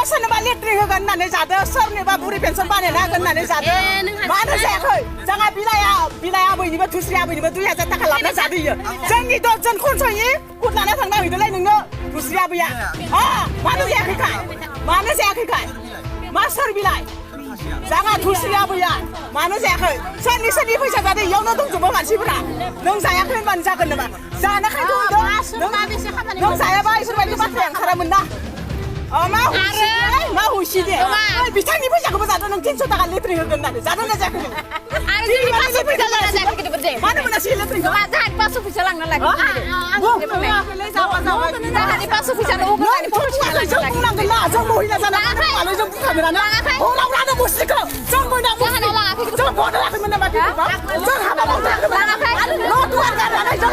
सोरनोबा लेट्रिन होगोन होननानै जादो सोरनोबा बुरि पेन्सन बानायना होगोन होननानै जादो मानो जायाखै जोंहा बिलाइ आबैनिबो धुस्रि आबैनिबो 2000 थाखा लाबोना जादो इयो जोंनि 10 जन खनस'यि खुरनानै थांना हैदोलाय नोंनो धुस्रि आबैया मानो जायाखैखाय मा सोर बिलाइ जागा धुस्रि आबैया मानो जायाखै सोरनि फैसा जादो इयावनो दंजोबो मानसिफोरा नों जायाखै होनबानो जागोन नामा जानोखायथ' होनदों नों जायाबा इसोरबायदि बाथ्राया ओंखारामोन ना मा हुसिदे बिथांनि फैसाखौबो जादों नों 300 थाखा लेट्रिन होगोन होननानै जादों ना जायाखै मानो मोनासै लेट्रिनखौ जाहानि 500 फैसा लांना लागोन जाहानि 500 फैसा बुंनांगोन ना जों महिला जानानै मानो जों बुंखागोन ना हलावरानो मुस्रिखौ जों मोना जों बन्द लाखैमोन नामा जों हाबा मावथाराखैमोन न' दुवार गारनानै जों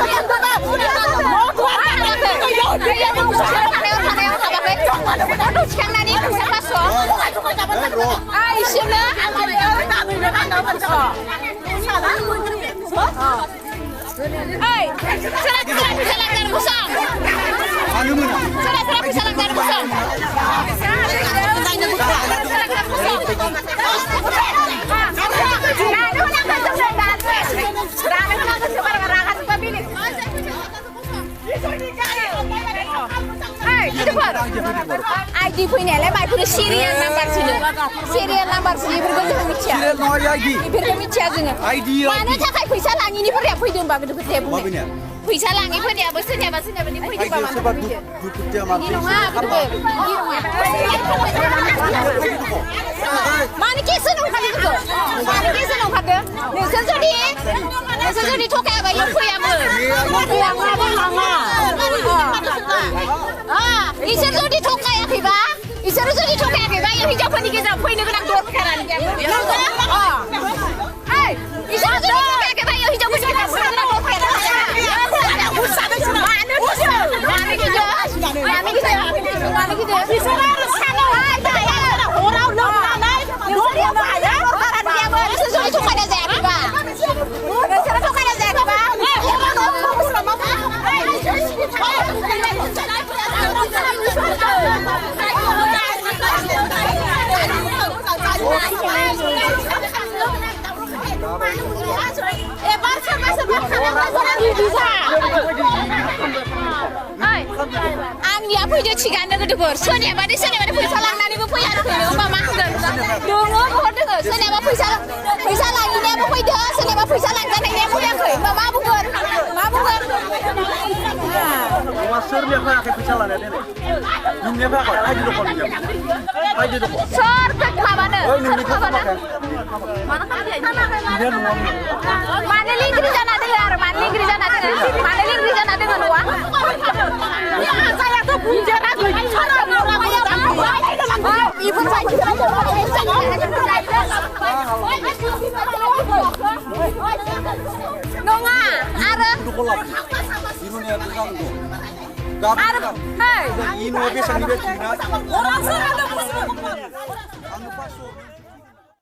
ID फैनायालाय माइफोर सिरियाल नाम्बार बेफोरखौ जों मिथिया बेफोरखौ मिथिया जोङो मानो थाखाय फैसा लाङिनिफोरा फैदों होनबा बेखौ दे बुं फैसा लाङिफोरनियाबो सोरनियाबा फैदोंबा मानो केसो नंखादों नोंसोर जुदि थगायाबा इयाव फैयामोन इसोर जुदि थगायाखैबा इयाव हिनजावफोरनि गेजेराव फैनो गोनां दरखारानो गैयामोन इसोर जुदि थगायाखैबा इयाव हिनजावफोरनि गेजेराव फैनो गोनां आंनिया फैदो थिगानो गोदोफोर सोरनियाबा फैसा लांनानैबो फैयानो फैनो होमबा मा होगोन दङ बहुद दोङो सोरनियाबा फैसा लाङिनायाबो फैदो सोरनियाबा फैसा लांजानायनियाबो फैयाखै होमबा मा बुंगोन सोरनिया फैयाखै फैसा लानाया देनाय नोंनिया फैयाखै आइदि दङ सोर माबानो मानो लिंग्रि जाना दोङो आरो मानो लिंग्रि जाना दोङो न'आ जायाथ' बुंजाना नङा आरो ini besannya dia Cina.